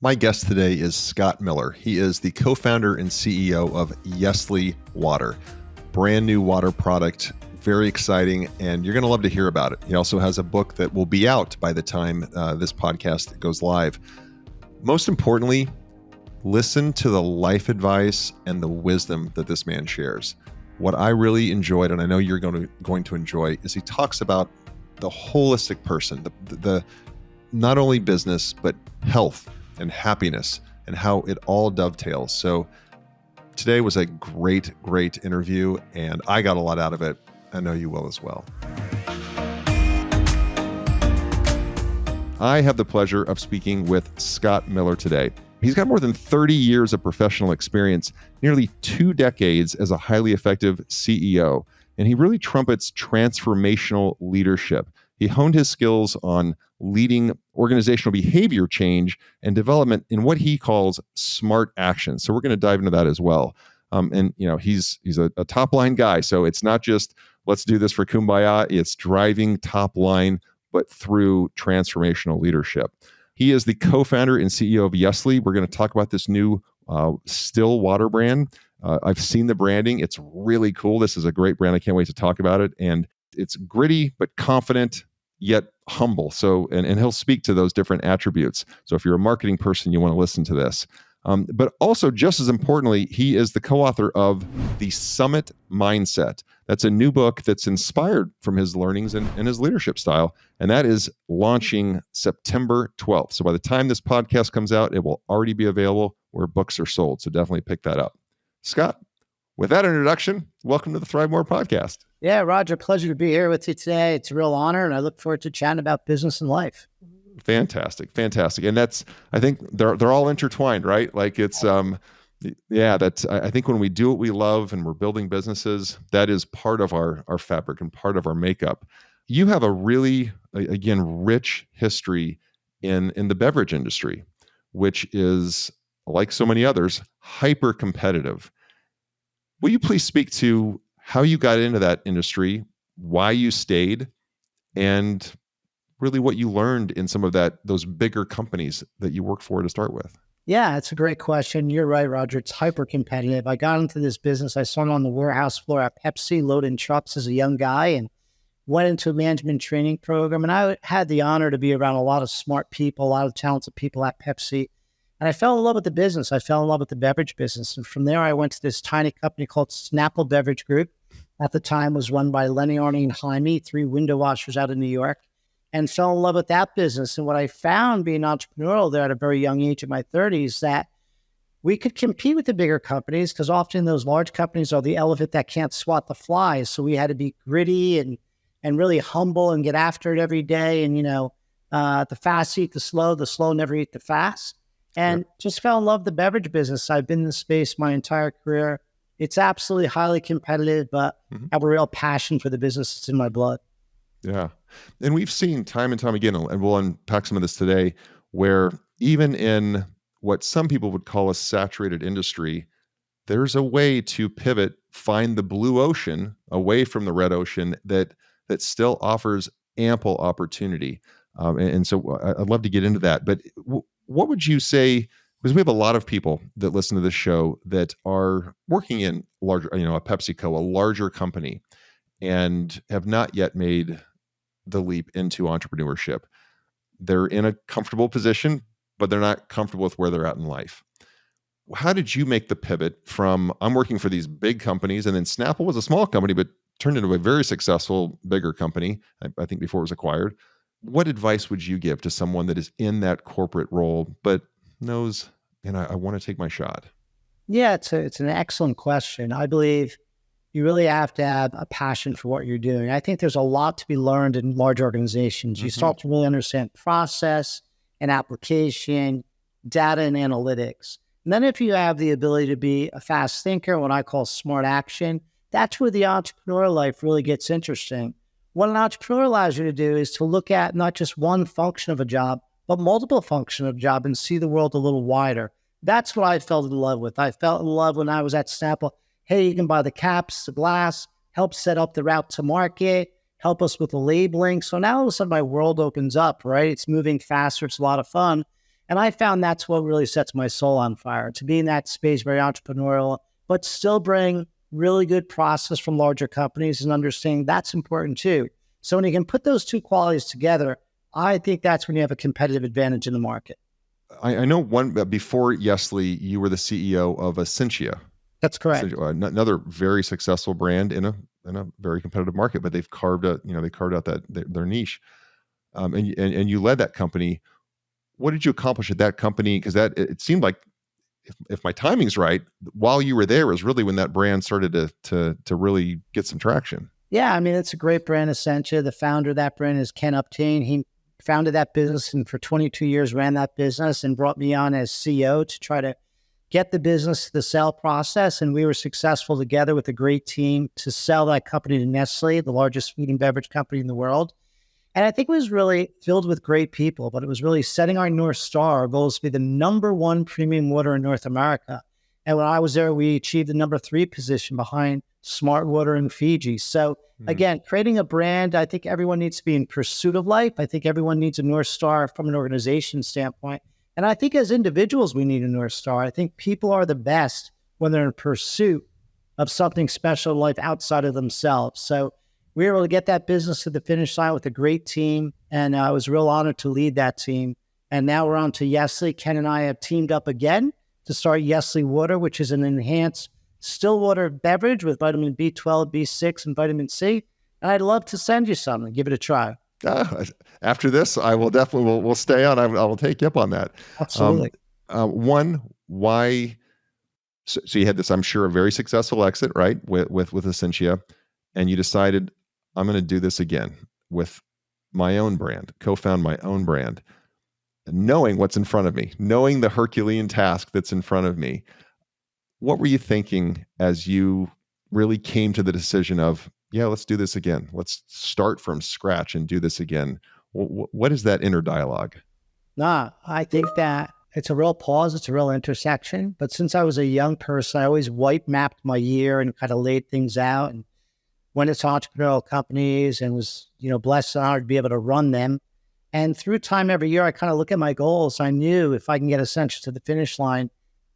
My guest today is Scott Miller. He is the co-founder and CEO of Nestlé Water. Brand new water product, very exciting, and you're going to love to hear about it. He also has a book that will be out by the time this podcast goes live. Most importantly, listen to the life advice and the wisdom that this man shares. What I really enjoyed, and I know you're going to enjoy, is he talks about the holistic person, the not only business, but health and happiness and how it all dovetails. So today was a great interview, and I got a lot out of it. I know you will as well. I have the pleasure of speaking with Scott Miller today. He's got more than 30 years of professional experience, nearly 2 decades as a highly effective CEO, and he really trumpets transformational leadership. He honed his skills on leading organizational behavior change and development in what he calls smart action. So we're going to dive into that as well. And you know, he's a top line guy, so it's not just let's do this for kumbaya. It's driving top line, but through transformational leadership. He is the co-founder and CEO of Nestlé. We're going to talk about this new still water brand. I've seen the branding. It's really cool. This is a great brand. I can't wait to talk about it. And it's gritty, but confident, yet humble. So, and he'll speak to those different attributes. So if you're a marketing person, you want to listen to this. But also, just as importantly, he is the co-author of The Summit Mindset. That's a new book that's inspired from his learnings and his leadership style. And that is launching September 12th. So by the time this podcast comes out, it will already be available where books are sold. So definitely pick that up. Scott, with that introduction, welcome to the ThriveMore podcast. Yeah, Roger, pleasure to be here with you today. It's a real honor, and I look forward to chatting about business and life. Fantastic. And that's, I think they're all intertwined, right? Like it's, I think when we do what we love and we're building businesses, that is part of our fabric and part of our makeup. You have a really, again, rich history in the beverage industry, which is, like so many others, hyper competitive. Will you please speak to how you got into that industry, why you stayed, and really what you learned in some of those bigger companies that you worked for to start with? Yeah, it's a great question. You're right, Roger. It's hyper competitive. I got into this business. I started on the warehouse floor at Pepsi, loading trucks as a young guy, and went into a management training program. And I had the honor to be around a lot of smart people, a lot of talented people at Pepsi. And I fell in love with the business. I fell in love with the beverage business. And from there, I went to this tiny company called Snapple Beverage Group. At the time, was run by Lenny, Arnie, and Jaime, 3 window washers out of New York, and fell in love with that business. And what I found being entrepreneurial there at a very young age in my 30s, that we could compete with the bigger companies because often those large companies are the elephant that can't swat the flies. So we had to be gritty and really humble and get after it every day. And, the fast eat the slow never eat the fast. And just fell in love with the beverage business. I've been in the space my entire career. It's absolutely highly competitive, but I have a real passion for the business. It's in my blood. Yeah. And we've seen time and time again, and we'll unpack some of this today, where even in what some people would call a saturated industry, there's a way to pivot, find the blue ocean away from the red ocean that still offers ample opportunity. And so I'd love to get into that. But what would you say, because we have a lot of people that listen to this show that are working in larger, a PepsiCo, a larger company, and have not yet made the leap into entrepreneurship. They're in a comfortable position, but they're not comfortable with where they're at in life. How did you make the pivot from, I'm working for these big companies, and then Snapple was a small company, but turned into a very successful, bigger company, I think before it was acquired. What advice would you give to someone that is in that corporate role, but knows, I want to take my shot? Yeah, it's an excellent question. I believe you really have to have a passion for what you're doing. I think there's a lot to be learned in large organizations. You start to really understand process and application, data and analytics. And then if you have the ability to be a fast thinker, what I call smart action, that's where the entrepreneurial life really gets interesting. What an entrepreneur allows you to do is to look at not just one function of a job, but multiple functions of a job and see the world a little wider. That's what I fell in love with. I fell in love when I was at Snapple. Hey, you can buy the caps, the glass, help set up the route to market, help us with the labeling. So now all of a sudden my world opens up, right? It's moving faster. It's a lot of fun. And I found that's what really sets my soul on fire, to be in that space, very entrepreneurial, but still bring really good process from larger companies and understanding that's important too. So when you can put those two qualities together, I think that's when you have a competitive advantage in the market. I know one before Yesli, you were the CEO of Essentia. That's correct. Another very successful brand in a very competitive market, but they've carved out, they carved out that their niche, and you led that company. What did you accomplish at that company? Because that it seemed like, if my timing's right, while you were there is really when that brand started to really get some traction. Yeah, I mean, it's a great brand, Essentia. The founder of that brand is Ken Upteen. He founded that business and for 22 years ran that business and brought me on as CEO to try to get the business to the sale process. And we were successful together with a great team to sell that company to Nestlé, the largest food and beverage company in the world. And I think it was really filled with great people, but it was really setting our North Star. Our goal is to be the number one premium water in North America. And when I was there, we achieved the number 3 position behind Smart Water in Fiji. So again, creating a brand, I think everyone needs to be in pursuit of life. I think everyone needs a North Star from an organization standpoint. And I think as individuals, we need a North Star. I think people are the best when they're in pursuit of something special in life outside of themselves. So we were able to get that business to the finish line with a great team. And I was real honored to lead that team. And now we're on to Yesli. Ken and I have teamed up again to start Yesli Water, which is an enhanced still water beverage with vitamin B12, B6, and vitamin C. And I'd love to send you some and give it a try. After this, I will definitely we'll stay on. I will take you up on that. Absolutely. One, why? So you had this, I'm sure, a very successful exit, right, with Essentia, and you decided, I'm going to do this again with my own brand, co-found my own brand, knowing what's in front of me, knowing the Herculean task that's in front of me. What were you thinking as you really came to the decision of, yeah, let's do this again. Let's start from scratch and do this again. What is that inner dialogue? I think that it's a real pause. It's a real intersection. But since I was a young person, I always mapped my year and kind of laid things out and went into entrepreneurial companies and was, blessed and honored to be able to run them. And through time every year, I kind of look at my goals. I knew if I can get Essentia to the finish line,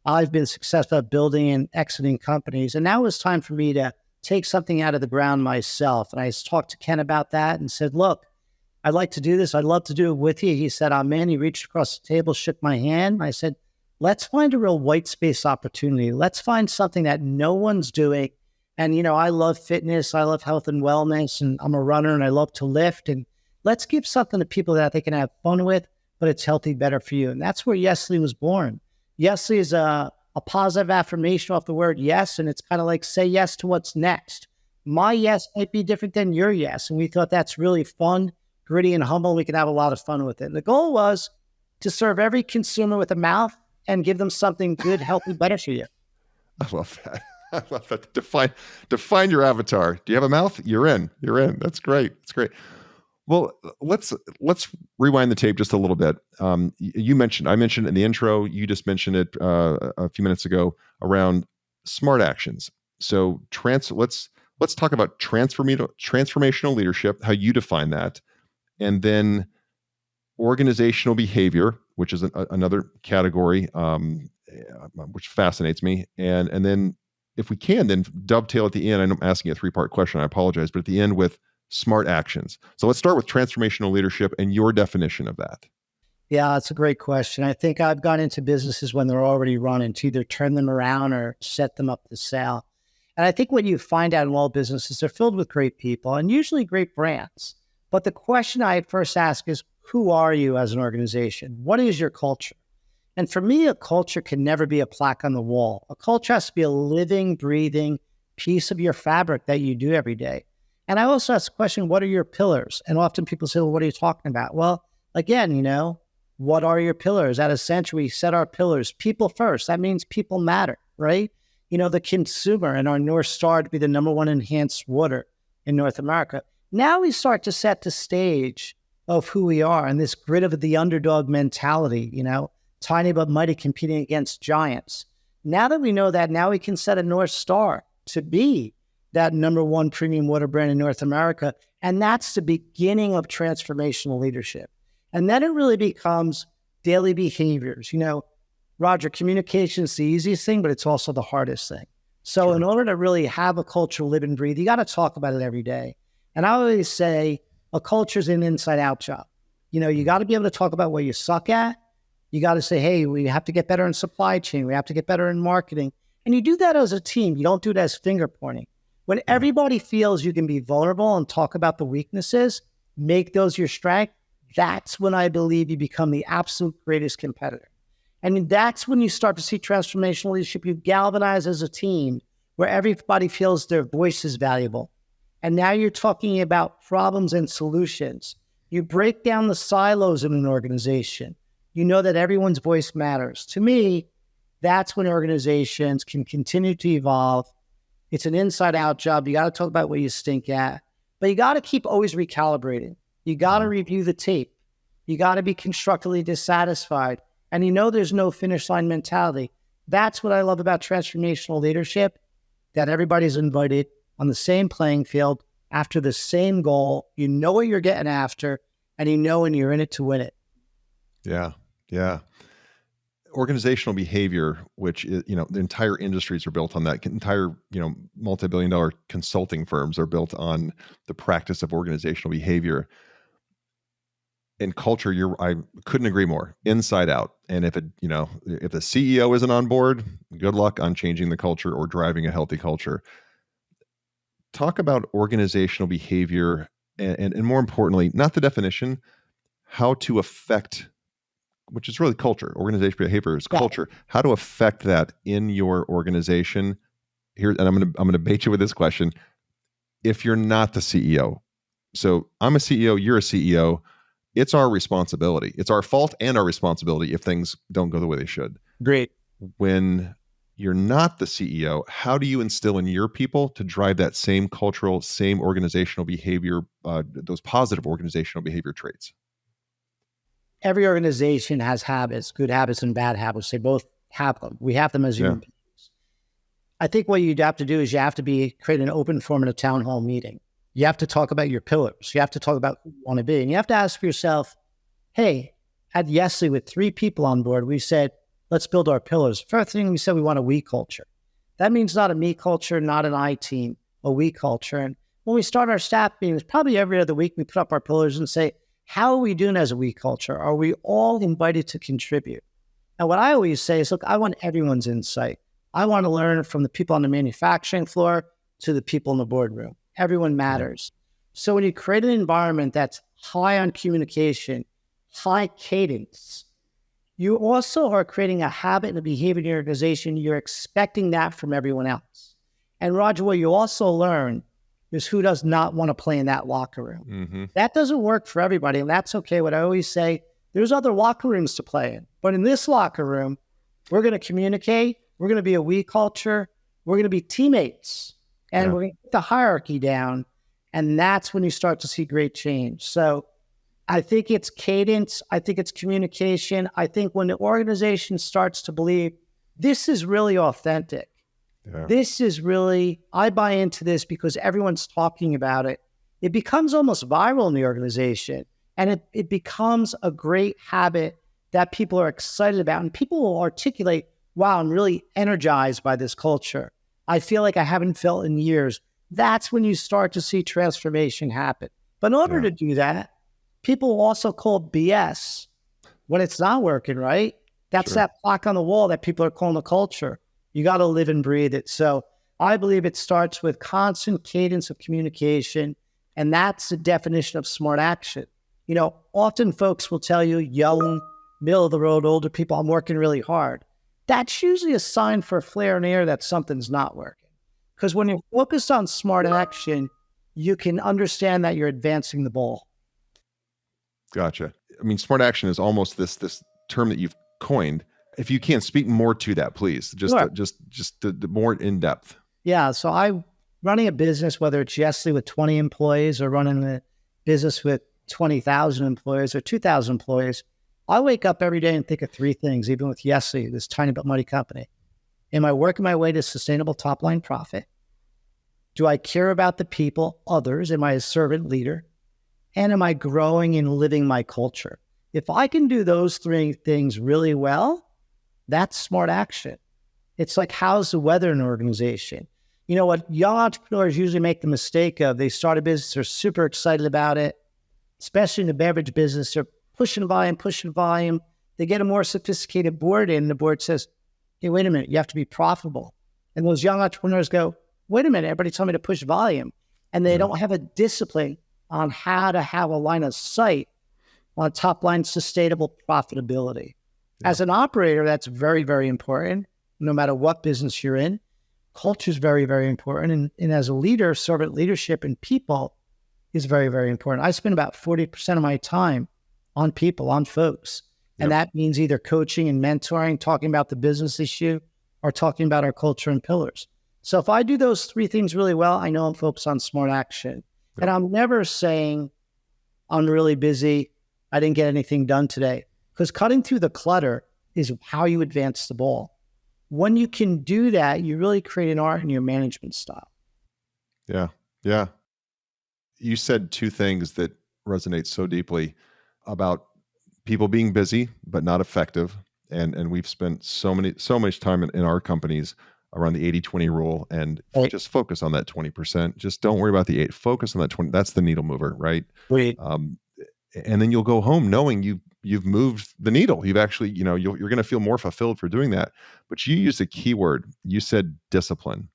I've been successful at building and exiting companies. And now it was time for me to take something out of the ground myself. And I talked to Ken about that and said, look, I'd like to do this. I'd love to do it with you. He said, man. He reached across the table, shook my hand. I said, let's find a real white space opportunity. Let's find something that no one's doing. And, I love fitness. I love health and wellness. And I'm a runner and I love to lift. And let's give something to people that they can have fun with, but it's healthy, better for you. And that's where Yesli was born. Yesli is a positive affirmation off the word yes. And it's kind of like, say yes to what's next. My yes might be different than your yes. And we thought that's really fun, gritty, and humble. We could have a lot of fun with it. And the goal was to serve every consumer with a mouth and give them something good, healthy, better for you. I love that. I love that. Define your avatar. Do you have a mouth? You're in. That's great. That's great. Well, let's rewind the tape just a little bit. I mentioned in the intro, you just mentioned it a few minutes ago around smart actions. So let's talk about transformational leadership, how you define that, and then organizational behavior, which is another category, which fascinates me, and then if we can, then dovetail at the end. I'm asking a 3-part question. I apologize, but at the end with smart actions. So let's start with transformational leadership and your definition of that. Yeah, that's a great question. I think I've gone into businesses when they're already running to either turn them around or set them up to sell. And I think what you find out in all businesses, they're filled with great people and usually great brands. But the question I first ask is, who are you as an organization? What is your culture? And for me, a culture can never be a plaque on the wall. A culture has to be a living, breathing piece of your fabric that you do every day. And I also ask the question, what are your pillars? And often people say, well, what are you talking about? Well, again, what are your pillars? At Essentia, we set our pillars. People first. That means people matter, right? The consumer and our North Star to be the number one enhanced water in North America. Now we start to set the stage of who we are and this grit of the underdog mentality, tiny but mighty competing against giants. Now that we know that, now we can set a North Star to be that number one premium water brand in North America. And that's the beginning of transformational leadership. And then it really becomes, daily behaviors. Roger, communication is the easiest thing, but it's also the hardest thing. So Sure. in order to really have a culture live and breathe, you got to talk about it every day. And I always say a culture is an inside out job. You got to be able to talk about what you suck at. You got to say, hey, we have to get better in supply chain. We have to get better in marketing. And you do that as a team. You don't do it as finger pointing. When everybody feels you can be vulnerable and talk about the weaknesses, make those your strength, that's when I believe you become the absolute greatest competitor. And that's when you start to see transformational leadership. You galvanize as a team where everybody feels their voice is valuable. And now you're talking about problems and solutions. You break down the silos in an organization. You know that everyone's voice matters. To me, that's when organizations can continue to evolve. It's an inside out job. You got to talk about what you stink at, but you got to keep always recalibrating. You got to review the tape. You got to be constructively dissatisfied. And there's no finish line mentality. That's what I love about transformational leadership, that everybody's invited on the same playing field after the same goal. You know what you're getting after, and when you're in it to win it. Yeah. Yeah. Organizational behavior, which is, the entire industries are built on that. Entire, multi-billion-dollar consulting firms are built on the practice of organizational behavior. And culture, I couldn't agree more. Inside out. And if if the CEO isn't on board, good luck on changing the culture or driving a healthy culture. Talk about organizational behavior and more importantly, not the definition, how to affect, which is really culture. Organizational behavior is culture. How to affect that in your organization. Here, and I'm gonna bait you with this question. If you're not the CEO, so I'm a CEO, you're a CEO, it's our responsibility. It's our fault and our responsibility if things don't go the way they should. Great. When you're not the CEO, how do you instill in your people to drive that same cultural, same organizational behavior, those positive organizational behavior traits? Every organization has habits, good habits and bad habits. They both have them. We have them as human beings. I think what you'd have to do is you have to create an open forum in a town hall meeting. You have to talk about your pillars. You have to talk about who you want to be. And you have to ask yourself, hey, at Nestlé with 3 people on board, we said, let's build our pillars. First thing we said, we want a we culture. That means not a me culture, not an I team, a we culture. And when we start our staff meetings, probably every other week, we put up our pillars and say, how are we doing as a we culture? Are we all invited to contribute? And what I always say is, look, I want everyone's insight. I want to learn from the people on the manufacturing floor to the people in the boardroom. Everyone matters. So when you create an environment that's high on communication, high cadence, you also are creating a habit and a behavior in your organization. You're expecting that from everyone else. And Roger, what you also learn is who does not want to play in that locker room. Mm-hmm. That doesn't work for everybody, and that's okay. What I always say, there's other locker rooms to play in. But in this locker room, we're going to communicate. We're going to be a we culture. We're going to be teammates. And we're going to get the hierarchy down. And that's when you start to see great change. So I think it's cadence. I think it's communication. I think when the organization starts to believe this is really authentic, this is really, I buy into this because everyone's talking about it, it becomes almost viral in the organization. And it becomes a great habit that people are excited about. And people will articulate, wow, I'm really energized by this culture. I feel like I haven't felt in years. That's when you start to see transformation happen. But in order to do that, people will also call BS when it's not working, right? That's that plaque on the wall that people are calling the culture. You got to live and breathe it. So I believe it starts with constant cadence of communication, and that's the definition of smart action. Often folks will tell you, young, middle of the road, older people, I'm working really hard. That's usually a sign for a flare in the air that something's not working. Because when you're focused on smart action, you can understand that you're advancing the ball. Gotcha. I mean, smart action is almost this term that you've coined. If you can speak more to that, please, just the more in depth. Yeah. So I'm running a business, whether it's Nestlé with 20 employees or running a business with 20,000 employees or 2,000 employees. I wake up every day and think of 3 things, even with Nestlé, this tiny but mighty company. Am I working my way to sustainable top-line profit? Do I care about the people, others? Am I a servant leader? And am I growing and living my culture? If I can do those three things really well, that's smart action. It's like, how's the weather in an organization? You know what young entrepreneurs usually make the mistake of? They start a business, they're super excited about it, especially in the beverage business. They're pushing volume. They get a more sophisticated board in, and the board says, hey, wait a minute, you have to be profitable. And those young entrepreneurs go, wait a minute, everybody told me to push volume. And they don't have a discipline on how to have a line of sight on top line sustainable profitability. Yeah. As an operator, that's very, very important. No matter what business you're in, culture is very, very important. And as a leader, servant leadership and people is very, very important. I spend about 40% of my time on people, on folks. And that means either coaching and mentoring, talking about the business issue, or talking about our culture and pillars. So if I do those three things really well, I know I'm focused on smart action. And I'm never saying I'm really busy, I didn't get anything done today. Because cutting through the clutter is how you advance the ball. When you can do that, you really create an art in your management style. Yeah. Yeah. You said two things that resonate so deeply about people being busy, but not effective. And we've spent so much time in our companies around the 80-20 rule, and just focus on that 20%. Just don't worry about the 8, focus on that 20. That's the needle mover, right? And then you'll go home knowing you've moved the needle. You've actually, you're going to feel more fulfilled for doing that. But you used a key word. You said discipline.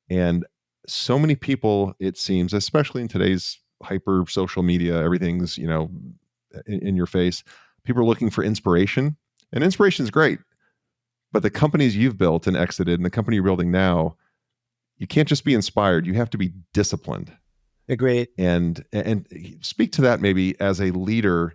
And so many people, it seems, especially in today's hyper social media, everything's, in your face. People are looking for inspiration, and inspiration is great. But the companies you've built and exited and the company you're building now, you can't just be inspired. You have to be disciplined. Agreed. And speak to that maybe as a leader,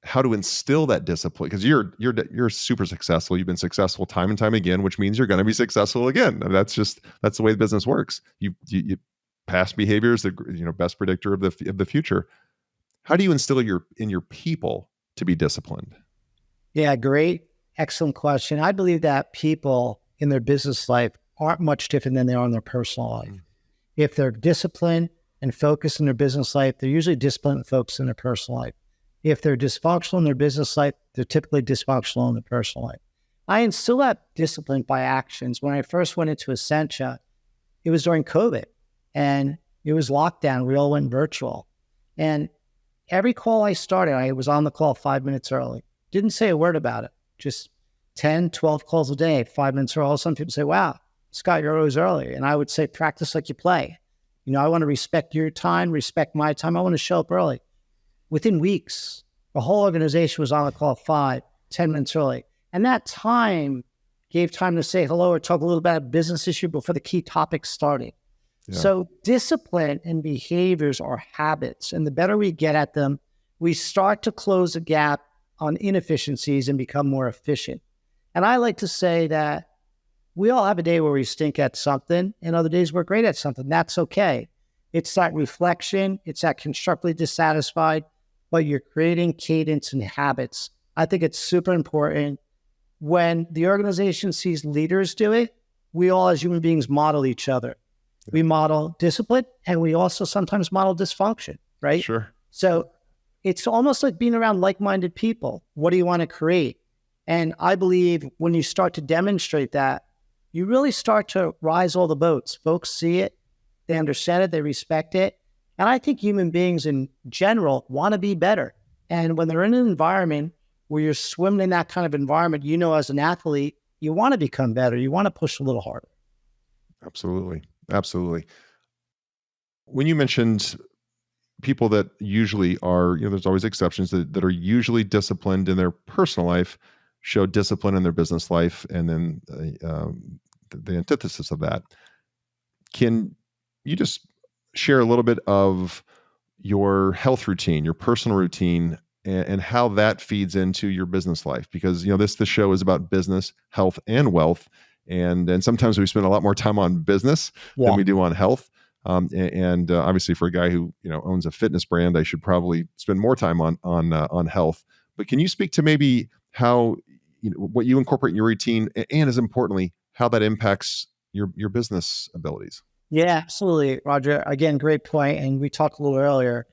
how to instill that discipline, because you're super successful. You've been successful time and time again, which means you're going to be successful again. And that's the way the business works. You past behavior is the best predictor of the future. How do you instill in your people to be disciplined? Yeah, great. Excellent question. I believe that people in their business life aren't much different than they are in their personal life. If they're disciplined and focused in their business life, they're usually disciplined and focused in their personal life. If they're dysfunctional in their business life, they're typically dysfunctional in their personal life. I instill that discipline by actions. When I first went into Essentia, it was during COVID and it was lockdown. We all went virtual. And every call I started, I was on the call 5 minutes early. Didn't say a word about it. Just 10, 12 calls a day, 5 minutes early. Some people say, wow, Scott, you're always early. And I would say, practice like you play. I want to respect your time, respect my time. I want to show up early. Within weeks, the whole organization was on the call 5, 10 minutes early. And that time gave time to say hello or talk a little about a business issue before the key topic started. Yeah. So discipline and behaviors are habits. And the better we get at them, we start to close the gap on inefficiencies and become more efficient. And I like to say that we all have a day where we stink at something and other days we're great at something. That's okay. It's that reflection. It's that constructively dissatisfied, but you're creating cadence and habits. I think it's super important. When the organization sees leaders do it, we all as human beings model each other. We model discipline and we also sometimes model dysfunction, right? Sure. So it's almost like being around like-minded people. What do you want to create? And I believe when you start to demonstrate that, you really start to rise all the boats. Folks see it, they understand it, they respect it. And I think human beings in general want to be better. And when they're in an environment where you're swimming in that kind of environment, as an athlete, you want to become better. You want to push a little harder. Absolutely. Absolutely. When you mentioned people that usually are, there's always exceptions that are usually disciplined in their personal life, show discipline in their business life, and then the antithesis of that. Can you just share a little bit of your health routine, your personal routine, and how that feeds into your business life? Because this show is about business, health, and wealth, and sometimes we spend a lot more time on business than we do on health. And obviously, for a guy who owns a fitness brand, I should probably spend more time on health. But can you speak to maybe how what you incorporate in your routine, and as importantly, how that impacts your business abilities? Yeah, absolutely, Roger. Again, great point. And we talked a little earlier.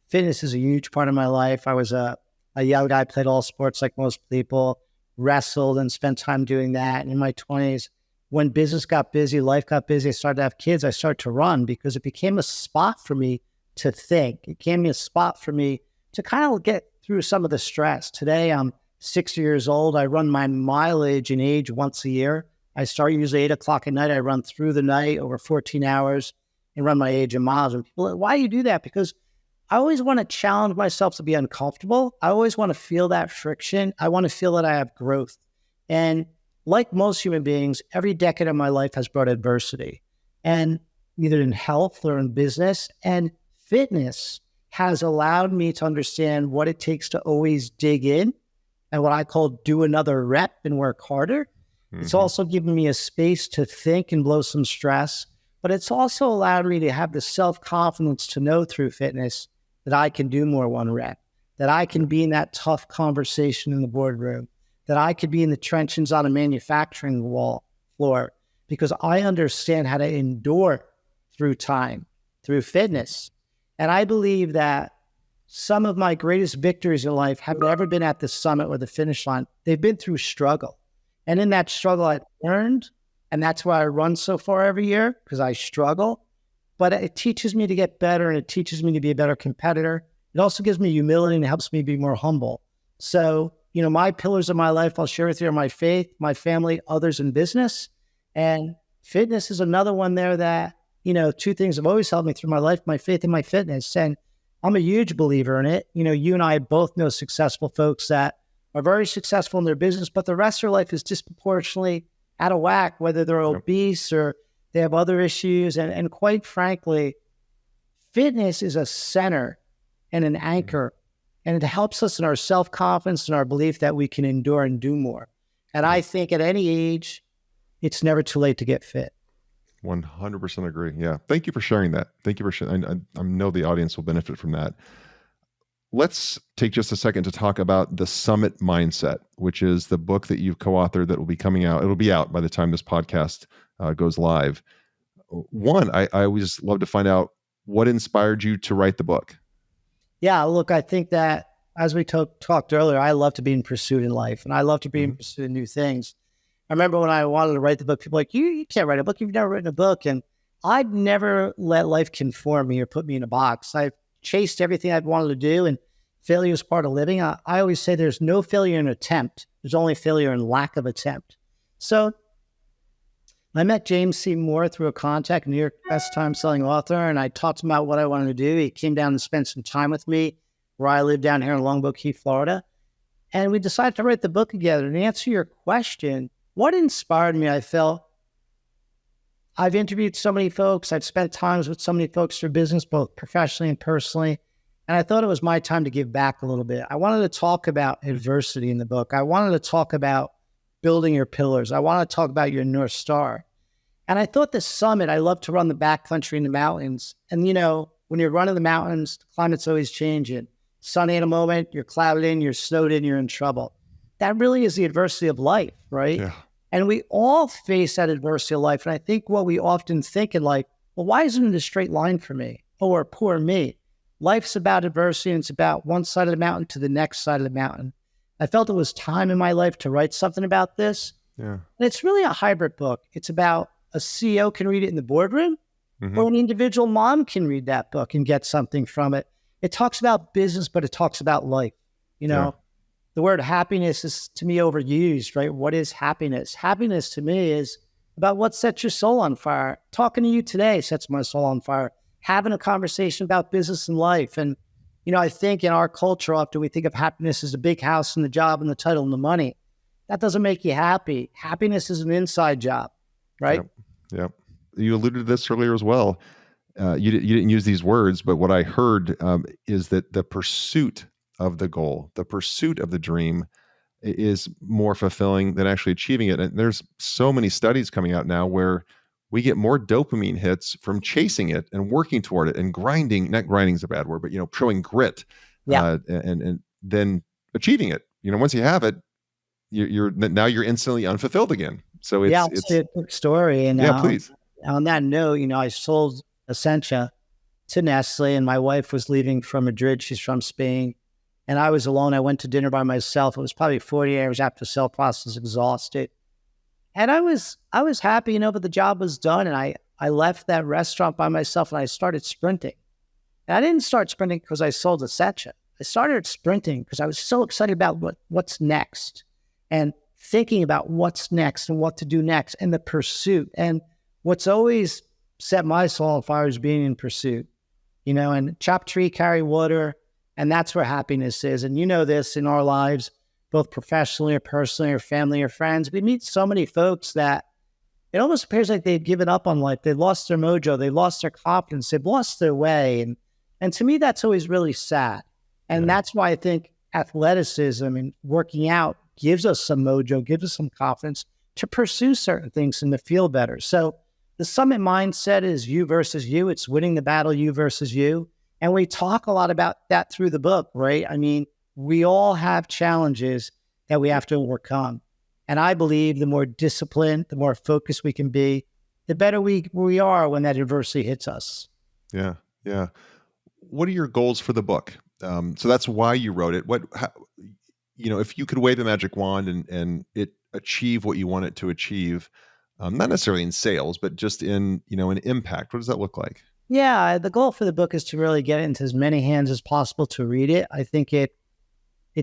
Fitness is a huge part of my life. I was a A young guy, played all sports like most people, wrestled and spent time doing that. And in my 20s, when business got busy, life got busy, I started to have kids, I started to run because it became a spot for me to think. It became a spot for me to kind of get through some of the stress. Today, I'm 60 years old. I run my mileage and age once a year. I start usually 8 o'clock at night. I run through the night over 14 hours and run my age in miles. And people are like, why do you do that? Because I always want to challenge myself to be uncomfortable. I always want to feel that friction. I want to feel that I have growth. And like most human beings, every decade of my life has brought adversity, and either in health or in business. And fitness has allowed me to understand what it takes to always dig in and what I call do another rep and work harder. It's also given me a space to think and blow some stress, but it's also allowed me to have the self-confidence to know through fitness that I can do more one rep, that I can be in that tough conversation in the boardroom, that I could be in the trenches on a manufacturing floor, because I understand how to endure through time, through fitness. And I believe that some of my greatest victories in life have never been at the summit or the finish line. They've been through struggle. And in that struggle, I've learned, and that's why I run so far every year, because I struggle. But it teaches me to get better, and it teaches me to be a better competitor. It also gives me humility and helps me be more humble. So, my pillars of my life, I'll share with you, are my faith, my family, others, and business. And fitness is another one there that, two things have always helped me through my life, my faith and my fitness. And I'm a huge believer in it. You and I both know successful folks that are very successful in their business, but the rest of their life is disproportionately out of whack, whether they're obese or they have other issues. And quite frankly, fitness is a center and an anchor, and it helps us in our self-confidence and our belief that we can endure and do more. And I think at any age, it's never too late to get fit. 100% agree. Yeah. Thank you for sharing that. Thank you for sharing. I know the audience will benefit from that. Let's take just a second to talk about The Summit Mindset, which is the book that you've co-authored that will be coming out. It'll be out by the time this podcast goes live. One, I always love to find out what inspired you to write the book. Yeah, look, I think that as we talked earlier, I love to be in pursuit in life, and I love to be in pursuit of new things. I remember when I wanted to write the book, people were like, you can't write a book. You've never written a book. And I'd never let life conform me or put me in a box. I've chased everything I've wanted to do, and failure is part of living. I always say there's no failure in attempt. There's only failure in lack of attempt. So I met James C. Moore through a contact, New York best-time-selling author, and I talked to him about what I wanted to do. He came down and spent some time with me where I live down here in Longboat Key, Florida. And we decided to write the book together. And to answer your question, what inspired me, I felt, I've interviewed so many folks. I've spent times with so many folks through business, both professionally and personally. And I thought it was my time to give back a little bit. I wanted to talk about adversity in the book. I wanted to talk about building your pillars. I wanted to talk about your North Star. And I thought the summit, I love to run the backcountry in the mountains. And, when you're running the mountains, the climate's always changing. Sunny in a moment, you're clouded in, you're snowed in, you're in trouble. That really is the adversity of life, right? Yeah. And we all face that adversity of life. And I think what we often think in life, well, why isn't it a straight line for me? Or poor me. Life's about adversity, and it's about one side of the mountain to the next side of the mountain. I felt it was time in my life to write something about this. Yeah. And it's really a hybrid book. It's about a CEO can read it in the boardroom, or an individual mom can read that book and get something from it. It talks about business, but it talks about life. The word happiness is, to me, overused, right? What is happiness? Happiness to me is about what sets your soul on fire. Talking to you today sets my soul on fire. Having a conversation about business and life. And, I think in our culture, often we think of happiness as a big house and the job and the title and the money. That doesn't make you happy. Happiness is an inside job, right? Yep. You alluded to this earlier as well. You didn't use these words, but what I heard is that the pursuit of the goal, the pursuit of the dream is more fulfilling than actually achieving it. And there's so many studies coming out now where we get more dopamine hits from chasing it and working toward it and grinding. Not grinding is a bad word, but showing grit, and then achieving it. Once you have it, you're instantly unfulfilled again. So it's a quick story. And please. On that note, I sold Essentia to Nestlé, and my wife was leaving from Madrid. She's from Spain. and I was alone. I went to dinner by myself. It was probably 40 hours after the sale process, exhausted. And I was happy, but the job was done. And I left that restaurant by myself and I started sprinting. And I didn't start sprinting because I sold Essentia. I started sprinting because I was so excited about what's next and thinking about what's next and what to do next and the pursuit. And what's always set my soul on fire is being in pursuit, and chop tree, carry water. And that's where happiness is. And this in our lives, both professionally or personally or family or friends, we meet so many folks that it almost appears like they've given up on life. They lost their mojo. They lost their confidence. They've lost their way. And to me, that's always really sad. And that's why I think athleticism and working out gives us some mojo, gives us some confidence to pursue certain things and to feel better. So the summit mindset is you versus you. It's winning the battle, you versus you. And we talk a lot about that through the book, right? I mean, we all have challenges that we have to overcome. And I believe the more disciplined, the more focused we can be, the better we are when that adversity hits us. Yeah. Yeah. What are your goals for the book? So that's why you wrote it. If you could wave a magic wand and it achieve what you want it to achieve, not necessarily in sales, but just in, an impact, what does that look like? Yeah, the goal for the book is to really get it into as many hands as possible to read it. I think it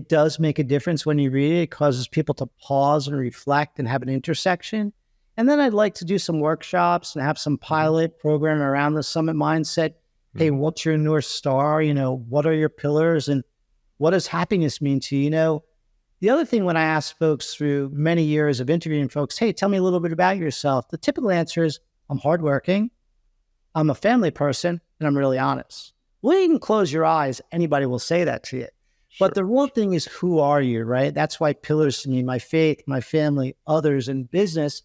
does make a difference when you read it. It causes people to pause and reflect and have an intersection. And then I'd like to do some workshops and have some pilot program around the summit mindset. Hey, what's your North Star? What are your pillars? And what does happiness mean to you? The other thing when I ask folks through many years of interviewing folks, hey, tell me a little bit about yourself. The typical answer is, I'm hardworking, I'm a family person, and I'm really honest. Well, you can close your eyes. Anybody will say that to you. Sure. But the real thing is, who are you, right? That's why pillars to me, my faith, my family, others, and business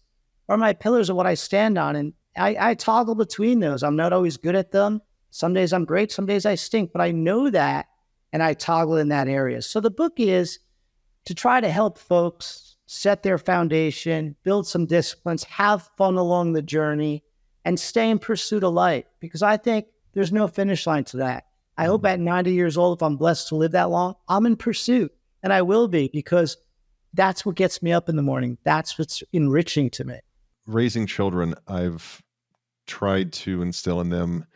are my pillars of what I stand on. And I toggle between those. I'm not always good at them. Some days I'm great, some days I stink, but I know that and I toggle in that area. So the book is to try to help folks set their foundation, build some disciplines, have fun along the journey, and stay in pursuit of life. Because I think there's no finish line to that. I hope at 90 years old, if I'm blessed to live that long, I'm in pursuit. And I will be, because that's what gets me up in the morning. That's what's enriching to me. Raising children, I've tried to instill in them,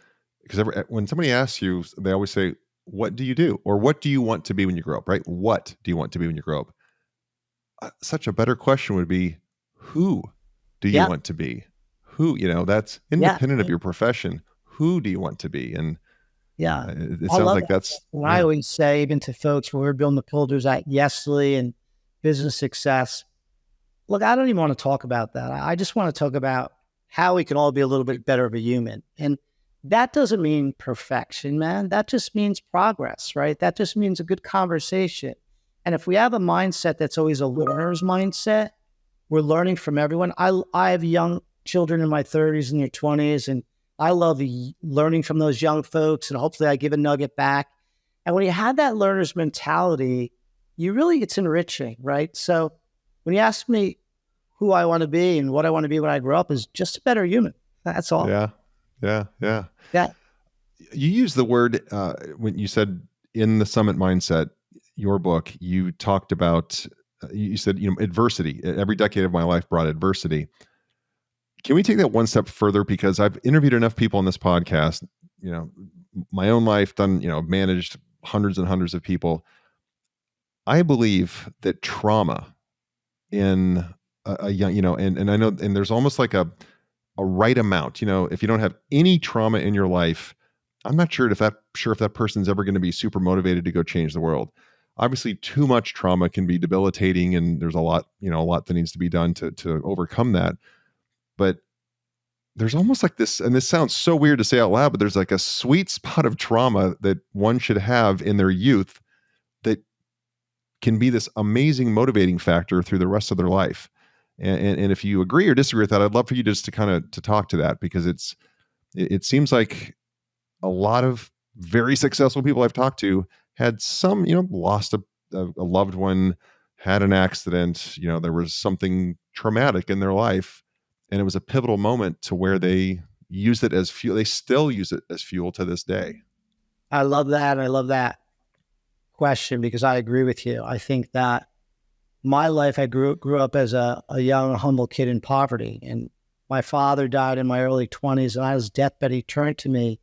because when somebody asks you, they always say, what do you do? Or what do you want to be when you grow up, right? What do you want to be when you grow up? Such a better question would be, who do you want to be? Who, that's independent of your profession. Who do you want to be? And it sounds like that's what I always say, even to folks when we're building the pillars at Nestlé and business success. Look, I don't even want to talk about that. I just want to talk about how we can all be a little bit better of a human. And that doesn't mean perfection, man. That just means progress, right? That just means a good conversation. And if we have a mindset that's always a learner's mindset, we're learning from everyone. I have young children in my 30s and their 20s, and I love learning from those young folks, and hopefully I give a nugget back. And when you have that learner's mentality, it's enriching, right? So when you ask me who I want to be and what I want to be when I grow up, is just a better human. That's all. Yeah. You use the word, when you said in the Summit Mindset, your book, you talked about, you said, adversity. Every decade of my life brought adversity. Can we take that one step further? Because I've interviewed enough people on this podcast, my own life, managed hundreds and hundreds of people. I believe that trauma in a young, and I know, and there's almost like a right amount, if you don't have any trauma in your life, I'm not sure if that person's ever going to be super motivated to go change the world. Obviously, too much trauma can be debilitating, and there's a lot that needs to be done to overcome that. But there's almost like this, and this sounds so weird to say out loud, but there's like a sweet spot of trauma that one should have in their youth that can be this amazing motivating factor through the rest of their life. And if you agree or disagree with that, I'd love for you just to talk to that, because it seems like a lot of very successful people I've talked to had some, lost a loved one, had an accident, there was something traumatic in their life, and it was a pivotal moment to where they used it as fuel. They still use it as fuel to this day. I love that. question because I agree with you. I think that my life, I grew up as a young, humble kid in poverty. And my father died in my early 20s. And on his deathbed, he turned to me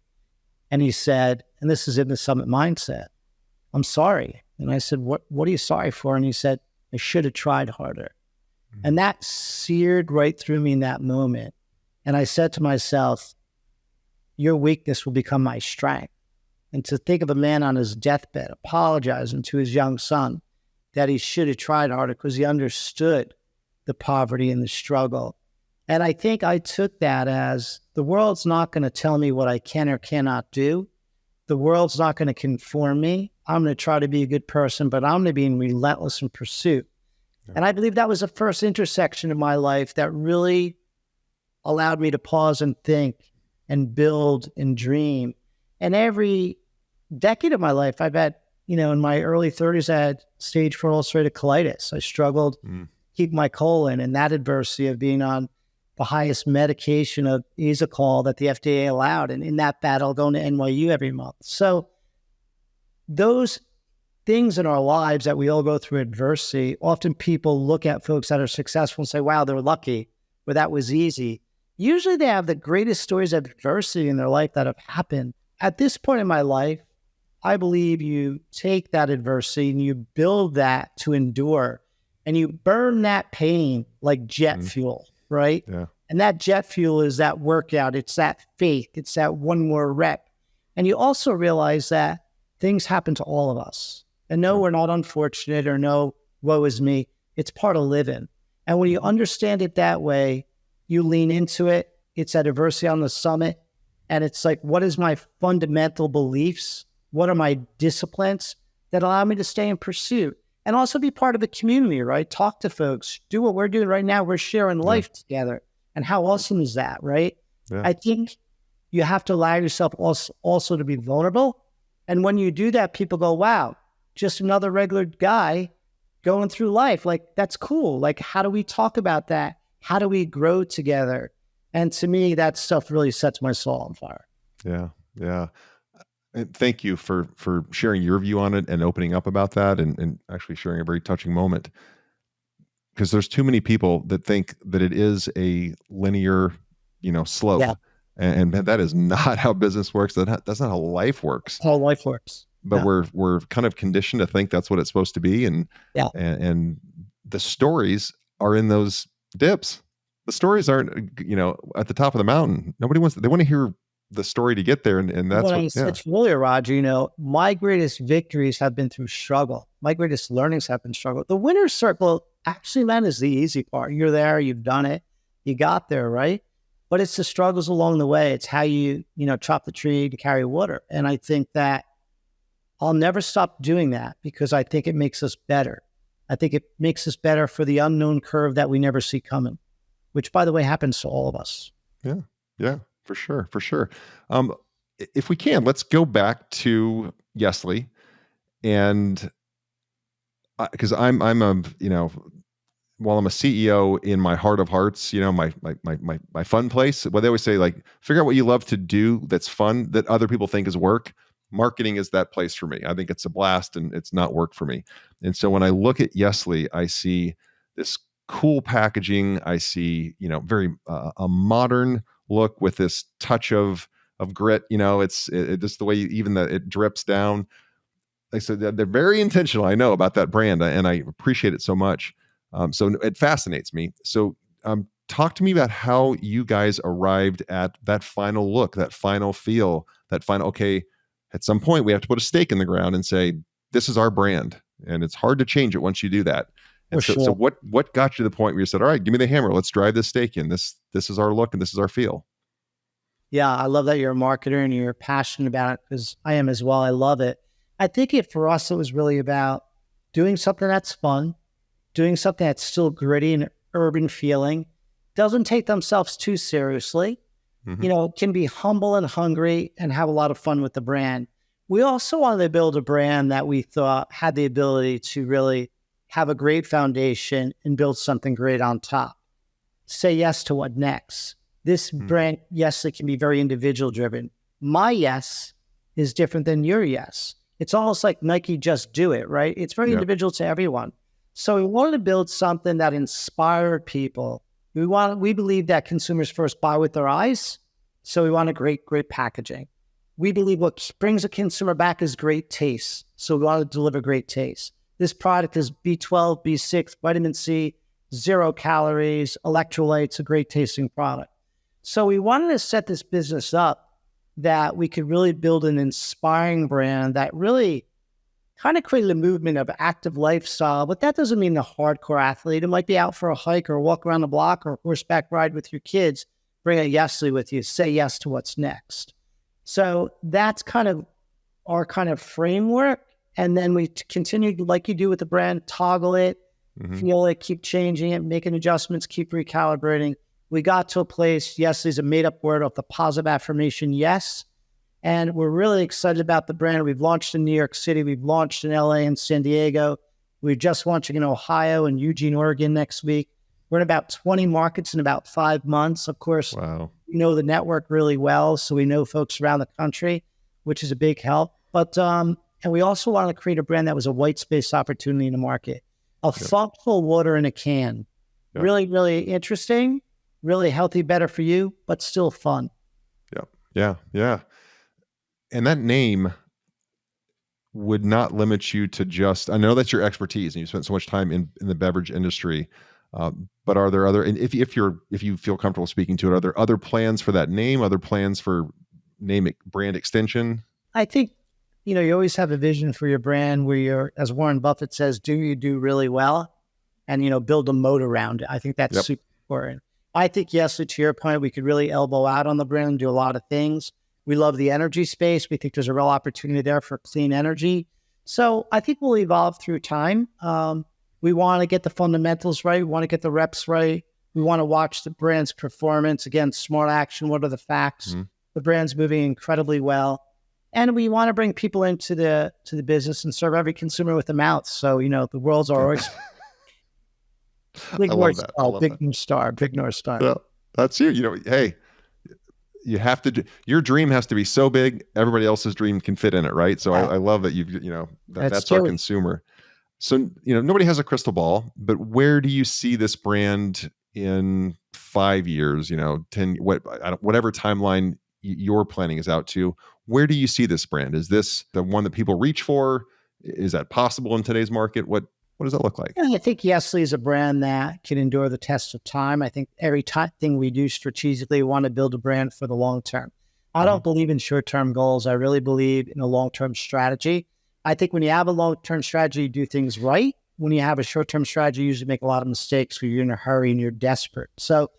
and he said, and this is in the Summit mindset, "I'm sorry." And I said, what are you sorry for? And he said, "I should have tried harder." Mm-hmm. And that seared right through me in that moment. And I said to myself, your weakness will become my strength. And to think of a man on his deathbed apologizing to his young son that he should have tried harder because he understood the poverty and the struggle. And I think I took that as the world's not going to tell me what I can or cannot do. The world's not going to conform me. I'm going to try to be a good person, but I'm going to be in relentless in pursuit. Yeah. And I believe that was the first intersection in my life that really allowed me to pause and think and build and dream. And every decade of my life, I've had, in my early 30s, I had stage 4 ulcerative colitis. I struggled keep my colon, and that adversity of being on the highest medication of Isocol that the FDA allowed. And in that battle, going to NYU every month. So those things in our lives that we all go through adversity, often people look at folks that are successful and say, wow, they're lucky, or that was easy. Usually they have the greatest stories of adversity in their life that have happened. At this point in my life, I believe you take that adversity and you build that to endure, and you burn that pain like jet fuel, right? Yeah. And that jet fuel is that workout. It's that faith. It's that one more rep. And you also realize that things happen to all of us. And no, we're not unfortunate, or no, woe is me. It's part of living. And when you understand it that way, you lean into it. It's that adversity on the summit. And it's like, what is my fundamental beliefs? What are my disciplines that allow me to stay in pursuit? And also be part of the community, right? Talk to folks. Do what we're doing right now. We're sharing life together. And how awesome is that, right? Yeah. I think you have to allow yourself also to be vulnerable. And when you do that, people go, wow, just another regular guy going through life. Like, that's cool. Like, how do we talk about that? How do we grow together? And to me, that stuff really sets my soul on fire. Yeah, yeah. And thank you for sharing your view on it and opening up about that, and actually sharing a very touching moment. Because there's too many people that think that it is a linear, slope. Yeah. And that is not how business works. That's not how life works. How life works. But we're kind of conditioned to think that's what it's supposed to be. And the stories are in those dips. The stories aren't, at the top of the mountain. They want to hear the story to get there. And that's what I said earlier, Roger, my greatest victories have been through struggle. My greatest learnings have been struggle. The winner's circle, actually, man, is the easy part. You're there, you've done it, you got there, right? But it's the struggles along the way. It's how you chop the tree to carry water. And I think that I'll never stop doing that because I think it makes us better. I think it makes us better for the unknown curve that we never see coming, which, by the way, happens to all of us. Yeah, for sure. If we can, let's go back to Nestlé, and because I'm while I'm a CEO in my heart of hearts, my fun place. Well, they always say, like, figure out what you love to do that's fun that other people think is work. Marketing is that place for me. I think it's a blast and it's not work for me. And so when I look at Nestlé, I see this cool packaging. I see, very a modern look with this touch of grit. It's just the way it drips down. Like, so they're very intentional. I know about that brand, and I appreciate it so much. So it fascinates me. So talk to me about how you guys arrived at that final look, that final feel, that final, okay, at some point we have to put a stake in the ground and say, this is our brand. And it's hard to change it once you do that. And so what got you to the point where you said, all right, give me the hammer. Let's drive this stake in. This is our look and this is our feel. Yeah, I love that you're a marketer and you're passionate about it, because I am as well. I love it. I think for us, it was really about doing something that's fun, doing something that's still gritty and urban feeling, doesn't take themselves too seriously, can be humble and hungry and have a lot of fun with the brand. We also wanted to build a brand that we thought had the ability to really have a great foundation and build something great on top. Say yes to what next. This brand, yes, it can be very individual driven. My yes is different than your yes. It's almost like Nike Just Do It, right? It's very individual to everyone. So we wanted to build something that inspired people. We believe that consumers first buy with their eyes. So we want a great packaging. We believe what brings a consumer back is great taste. So we want to deliver great taste. This product is B12, B6, vitamin C, 0 calories, electrolytes, a great tasting product. So we wanted to set this business up that we could really build an inspiring brand that really kind of created a movement of active lifestyle. But that doesn't mean the hardcore athlete. It might be out for a hike or walk around the block or a horseback ride with your kids. Bring a Nestlé with you. Say yes to what's next. So that's kind of our kind of framework. And then we continue, like you do with the brand, toggle it, feel it, keep changing it, making adjustments, keep recalibrating. We got to a place, yes, is a made-up word of the positive affirmation, yes. And we're really excited about the brand. We've launched in New York City. We've launched in LA and San Diego. We're just launching in Ohio and Eugene, Oregon next week. We're in about 20 markets in about 5 months. Of course, we know the network really well, so we know folks around the country, which is a big help. But and we also want to create a brand that was a white space opportunity in the market. A functional water in a can. Really, really interesting, really healthy, better for you, but still fun. Yeah. And that name would not limit you to just, I know that's your expertise and you spent so much time in the beverage industry, but are there other, and if you feel comfortable speaking to it, are there other plans for that name, other plans for brand extension? I think, you always have a vision for your brand where you're, as Warren Buffett says, you do really well and, build a moat around it. I think that's super important. I think, yes, to your point, we could really elbow out on the brand and do a lot of things. We love the energy space. We think there's a real opportunity there for clean energy. So I think we'll evolve through time. We want to get the fundamentals right. We want to get the reps right. We want to watch the brand's performance. Again, smart action. What are the facts? The brand's moving incredibly well. And we want to bring people into the business and serve every consumer with a mouth. So, the world's our oyster. Big North Star. Yeah, that's you. Hey, you have to your dream has to be so big, everybody else's dream can fit in it, right? So I love that that's our consumer. So, nobody has a crystal ball, but where do you see this brand in 5 years, 10, whatever timeline your planning is out to? Where do you see this brand? Is this the one that people reach for? Is that possible in today's market? What does that look like? I think Nestlé is a brand that can endure the test of time. I think every thing we do strategically, we want to build a brand for the long term. I don't believe in short-term goals. I really believe in a long-term strategy. I think when you have a long-term strategy, you do things right. When you have a short-term strategy, you usually make a lot of mistakes because you're in a hurry and you're desperate. So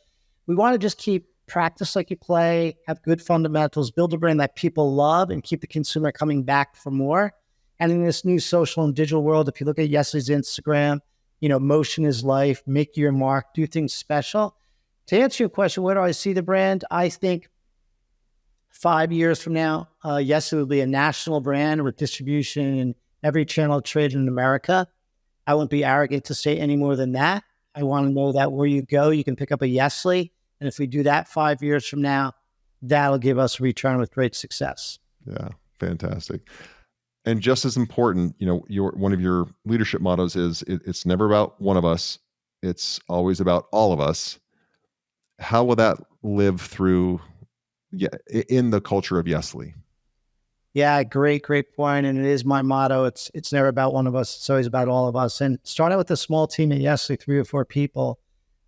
we want to just keep practice like you play, have good fundamentals, build a brand that people love, and keep the consumer coming back for more. And in this new social and digital world, if you look at Nestlé's Instagram, motion is life, make your mark, do things special. To answer your question, where do I see the brand? I think 5 years from now, Nestlé will be a national brand with distribution in every channel of trade in America. I won't be arrogant to say any more than that. I want to know that where you go, you can pick up a Nestlé. And if we do that 5 years from now, that'll give us a return with great success. Yeah, fantastic. And just as important, one of your leadership mottos is it's never about one of us. It's always about all of us. How will that live through in the culture of Nestlé? Yeah, great point. And it is my motto. It's never about one of us. It's always about all of us. And starting with a small team at Nestlé, 3 or 4 people,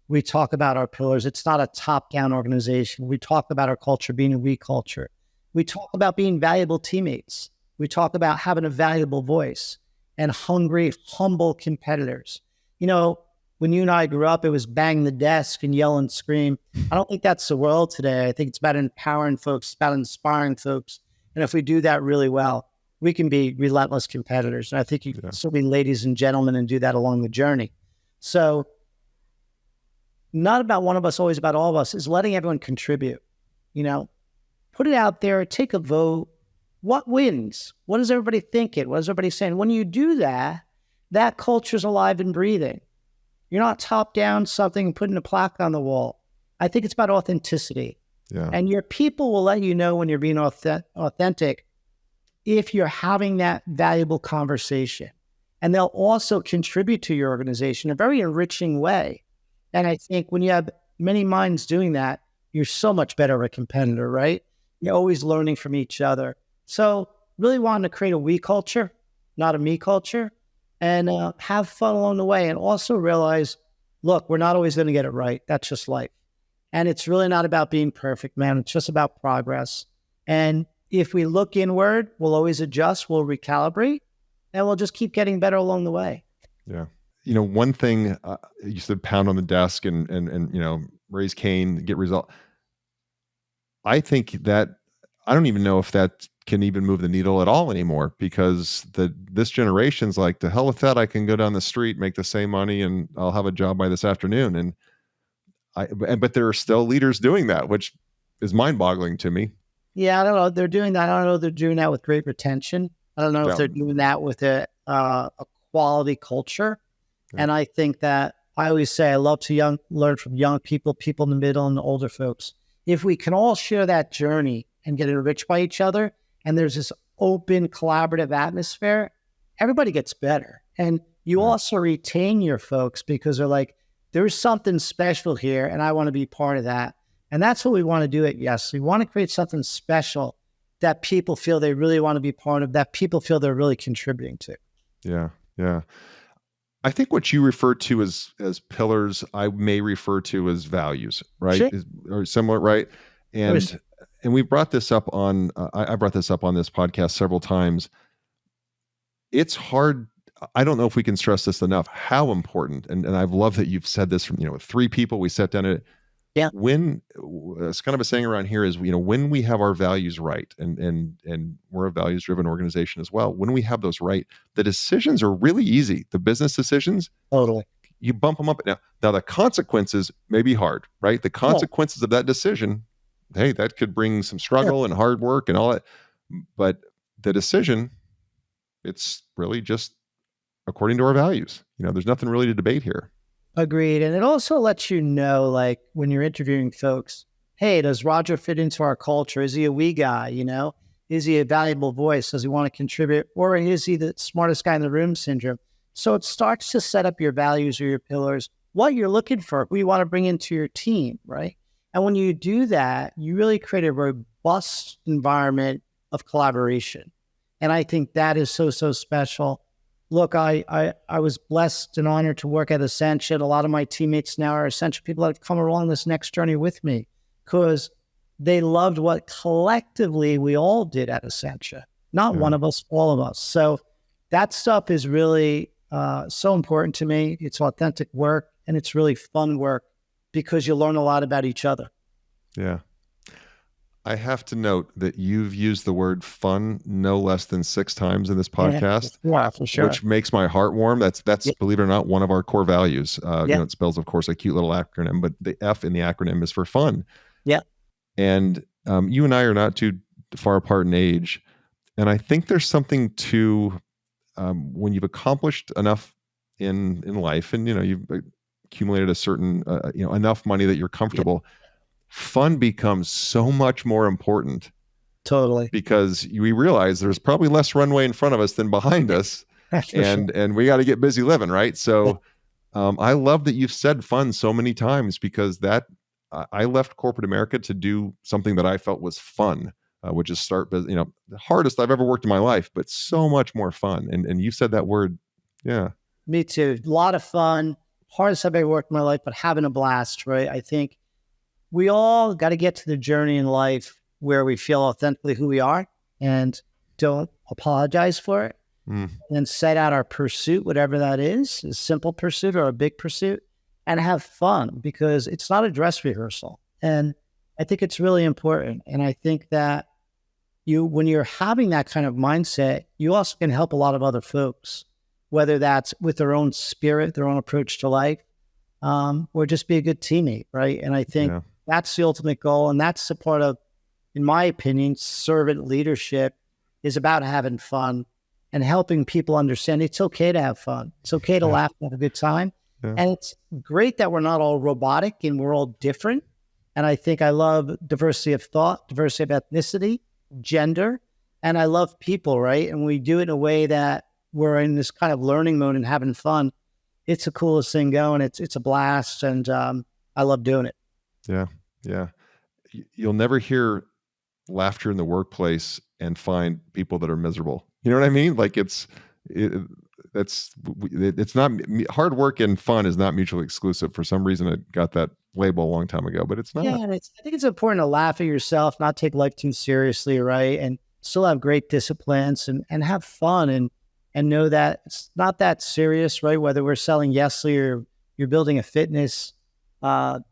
we talk about our pillars. It's not a top-down organization. We talk about our culture being a we culture. We talk about being valuable teammates. We talk about having a valuable voice and hungry, humble competitors. When you and I grew up, it was bang the desk and yell and scream. I don't think that's the world today. I think it's about empowering folks, it's about inspiring folks. And if we do that really well, we can be relentless competitors. And I think you can still be ladies and gentlemen and do that along the journey. So not about one of us, always about all of us, is letting everyone contribute. Put it out there, take a vote. What wins? What is everybody thinking? What is everybody saying? When you do that, that culture's alive and breathing. You're not top down something and putting a plaque on the wall. I think it's about authenticity. Yeah. And your people will let you know when you're being authentic if you're having that valuable conversation. And they'll also contribute to your organization in a very enriching way. And I think when you have many minds doing that, you're so much better of a competitor, right? You're always learning from each other. So really wanting to create a we culture, not a me culture, and have fun along the way. And also realize, look, we're not always going to get it right. That's just life. And it's really not about being perfect, man. It's just about progress. And if we look inward, we'll always adjust, we'll recalibrate, and we'll just keep getting better along the way. Yeah. One thing you said, pound on the desk and raise cane, get result. I think that I don't even know if that can even move the needle at all anymore, because this generation's like, to hell with that. I can go down the street, make the same money, and I'll have a job by this afternoon. And but there are still leaders doing that, which is mind-boggling to me. Yeah, I don't know. They're doing that. I don't know if they're doing that with great retention. I don't know if they're doing that with a quality culture. Yeah. And I think that I always say I love to learn from young people in the middle, and the older folks. If we can all share that journey and get enriched by each other, and there's this open, collaborative atmosphere, everybody gets better. And you also retain your folks because they're like, there's something special here, and I want to be part of that. And that's what we want to do at Yes. We want to create something special that people feel they really want to be part of, that people feel they're really contributing to. Yeah, yeah. I think what you refer to as pillars, I may refer to as values, right? Sure. Or similar, right? And we brought this up on, I brought this up on this podcast several times. It's hard. I don't know if we can stress this enough, how important, and I've loved that you've said this from, with 3 people, we sat down at it. Yeah. When it's kind of a saying around here is, when we have our values right, and we're a values driven organization as well. When we have those right, the decisions are really easy. The business decisions, totally, you bump them up. Now the consequences may be hard, right? The consequences of that decision, hey, that could bring some struggle and hard work and all that. But the decision, it's really just according to our values. There's nothing really to debate here. Agreed. And it also lets you know, like when you're interviewing folks, hey, does Roger fit into our culture? Is he a we guy? Is he a valuable voice? Does he want to contribute? Or is he the smartest guy in the room syndrome? So it starts to set up your values or your pillars, what you're looking for, who you want to bring into your team, right? And when you do that, you really create a robust environment of collaboration. And I think that is so, so special. Look, I was blessed and honored to work at Essentia. A lot of my teammates now are Essentia people that have come along this next journey with me because they loved what collectively we all did at Essentia. Not one of us, all of us. So that stuff is really so important to me. It's authentic work, and it's really fun work because you learn a lot about each other. Yeah. I have to note that you've used the word fun no less than 6 times in this podcast. Yeah, for sure. Which makes my heart warm. That's believe it or not, one of our core values. It spells, of course, a cute little acronym, but the F in the acronym is for fun. Yeah. And you and I are not too far apart in age. And I think there's something to when you've accomplished enough in life, and you've accumulated a certain enough money that you're comfortable. Yeah. Fun becomes so much more important. Totally. Because we realize there's probably less runway in front of us than behind us. And we got to get busy living, right? So I love that you've said fun so many times, because I left corporate America to do something that I felt was fun, which is start business, the hardest I've ever worked in my life, but so much more fun. And you said that word. Yeah. Me too. A lot of fun. Hardest I've ever worked in my life, but having a blast, right? I think we all got to get to the journey in life where we feel authentically who we are and don't apologize for it, and set out our pursuit, whatever that is, a simple pursuit or a big pursuit, and have fun, because it's not a dress rehearsal. And I think it's really important. And I think that when you're having that kind of mindset, you also can help a lot of other folks, whether that's with their own spirit, their own approach to life, or just be a good teammate, right? And I think that's the ultimate goal. And that's the part of, in my opinion, servant leadership is about having fun and helping people understand it's okay to have fun. It's okay to laugh and have a good time. Yeah. And it's great that we're not all robotic and we're all different. And I think I love diversity of thought, diversity of ethnicity, gender. And I love people, right? And we do it in a way that we're in this kind of learning mode and having fun. It's the coolest thing going. It's a blast, and I love doing it. Yeah. Yeah. You'll never hear laughter in the workplace and find people that are miserable. You know what I mean? Like it, it's not hard work and fun is not mutually exclusive. For some reason, I got that label a long time ago, but it's Yeah, not. and I think it's important to laugh at yourself, not take life too seriously, right? And still have great disciplines and have fun and know that it's not that serious, right? Whether we're selling Nestlé or you're building a fitness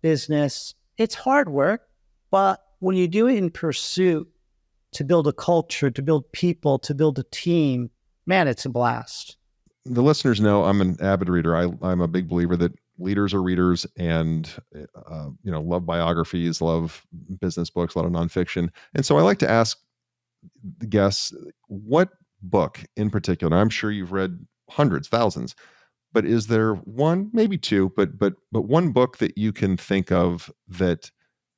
business, it's hard work, but when you do it in pursuit to build a culture, to build people, to build a team, man, it's a blast. The listeners know I'm an avid reader. I'm a big believer that leaders are readers, and love biographies, love business books, a lot of nonfiction. And so I like to ask the guests, what book in particular? I'm sure you've read hundreds, thousands, but is there one, maybe two, but one book that you can think of that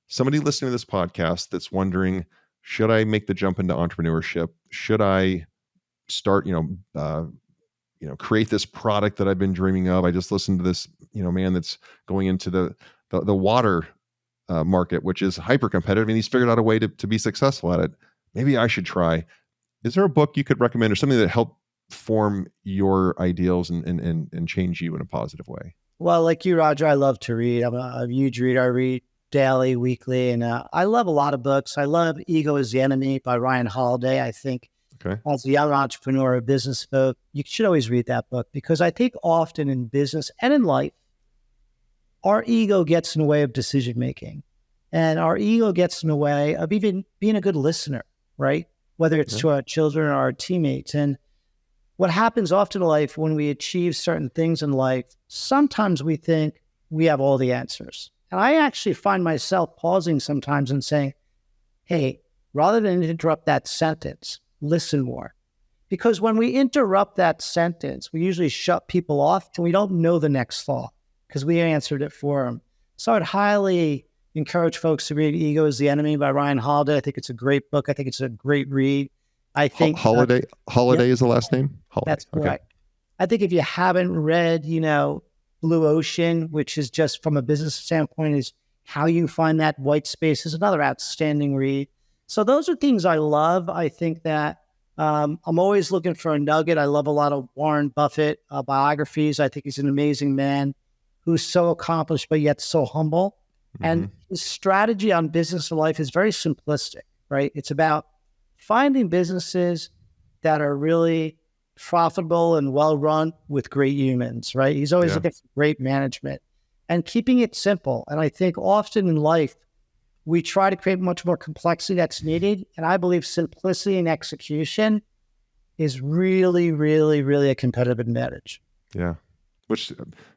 somebody listening to this podcast that's wondering, should I make the jump into entrepreneurship? Should I start, create this product that I've been dreaming of? I just listened to this, man that's going into the water market, which is hyper competitive, and he's figured out a way to be successful at it. Maybe I should try. Is there a book you could recommend, or something that helped form your ideals and change you in a positive way? Well, like you, Roger, I love to read. I'm a huge reader. I read daily, weekly, and I love a lot of books. I love Ego is the Enemy by Ryan Holiday. I think Okay. as a young entrepreneur, a business folk, you should always read that book, because I think often in business and in life, our ego gets in the way of decision making, and our ego gets in the way of even being a good listener, right? Whether it's to our children or our teammates. And what happens often in life when we achieve certain things in life, sometimes we think we have all the answers. And I actually find myself pausing sometimes and saying, hey, rather than interrupt that sentence, listen more. Because when we interrupt that sentence, we usually shut people off and we don't know the next thought because we answered it for them. So I'd highly encourage folks to read Ego is the Enemy by Ryan Holiday. I think it's a great book. I think it's a great read. I think Holiday is the last name? Holiday. That's correct. Okay. I think if you haven't read, Blue Ocean, which is just from a business standpoint, is how you find that white space, is another outstanding read. So those are things I love. I think that I'm always looking for a nugget. I love a lot of Warren Buffett biographies. I think he's an amazing man who's so accomplished, but yet so humble. Mm-hmm. And his strategy on business and life is very simplistic, right? It's about finding businesses that are really profitable and well-run with great humans, right? He's always looking for great management and keeping it simple. And I think often in life, we try to create much more complexity that's needed. And I believe simplicity and execution is really, really, really a competitive advantage. Yeah. Which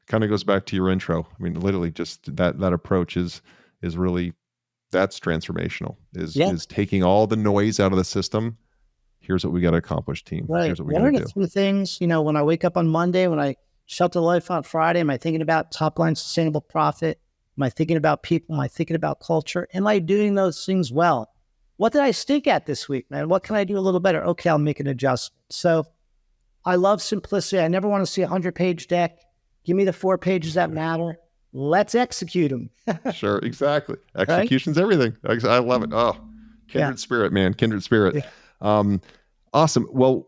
kind of goes back to your intro. I mean, literally just that approach is really, that's transformational, is taking all the noise out of the system. Here's what we got to accomplish, team. Right. Here's what we got to do. One of the things, when I wake up on Monday, when I shut the life on Friday, am I thinking about top line sustainable profit? Am I thinking about people? Am I thinking about culture? Am I doing those things well? What did I stink at this week, man? What can I do a little better? Okay, I'll make an adjustment. So I love simplicity. I never want to see a 100-page deck. Give me the 4 pages that matter. Let's execute them. Sure, exactly. Execution's everything. I love it. Oh, kindred spirit, man. Kindred spirit. Yeah. Awesome. Well,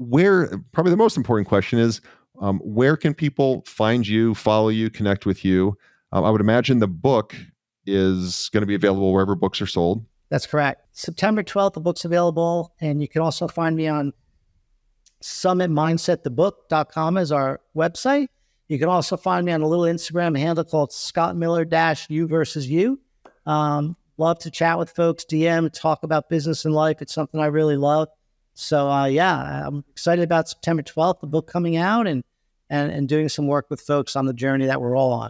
probably the most important question is, where can people find you, follow you, connect with you? I would imagine the book is going to be available wherever books are sold. That's correct. September 12th, the book's available. And you can also find me on summitmindsetthebook.com as our website. You can also find me on a little Instagram handle called Scott Miller-U versus you. Love to chat with folks, DM, talk about business and life. It's something I really love. So I'm excited about September 12th, the book coming out and doing some work with folks on the journey that we're all on.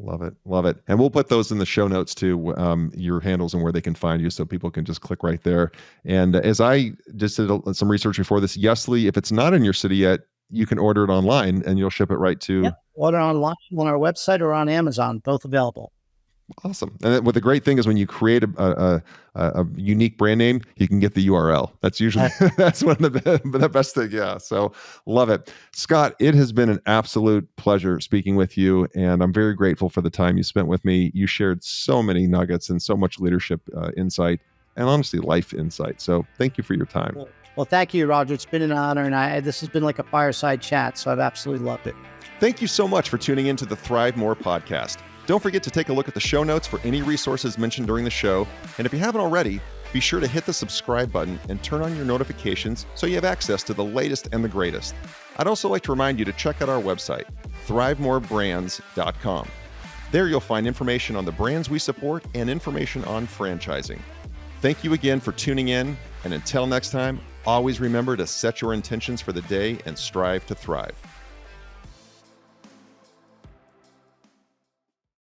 Love it. Love it. And we'll put those in the show notes too, your handles and where they can find you, so people can just click right there. And as I just did some research before this, Nestlé, if it's not in your city yet, you can order it online and you'll ship it right to... Yep. Order online on our website or on Amazon, both available. Awesome. And what the great thing is when you create a unique brand name, you can get the URL. That's usually, that's one of the best things. Yeah. So love it. Scott, it has been an absolute pleasure speaking with you. And I'm very grateful for the time you spent with me. You shared so many nuggets and so much leadership insight and honestly life insight. So thank you for your time. Well, thank you, Roger. It's been an honor. And this has been like a fireside chat. So I've absolutely loved it. Thank you so much for tuning into the ThriveMore podcast. Don't forget to take a look at the show notes for any resources mentioned during the show. And if you haven't already, be sure to hit the subscribe button and turn on your notifications so you have access to the latest and the greatest. I'd also like to remind you to check out our website, thrivemoorebrands.com. There you'll find information on the brands we support and information on franchising. Thank you again for tuning in. And until next time, always remember to set your intentions for the day and strive to thrive.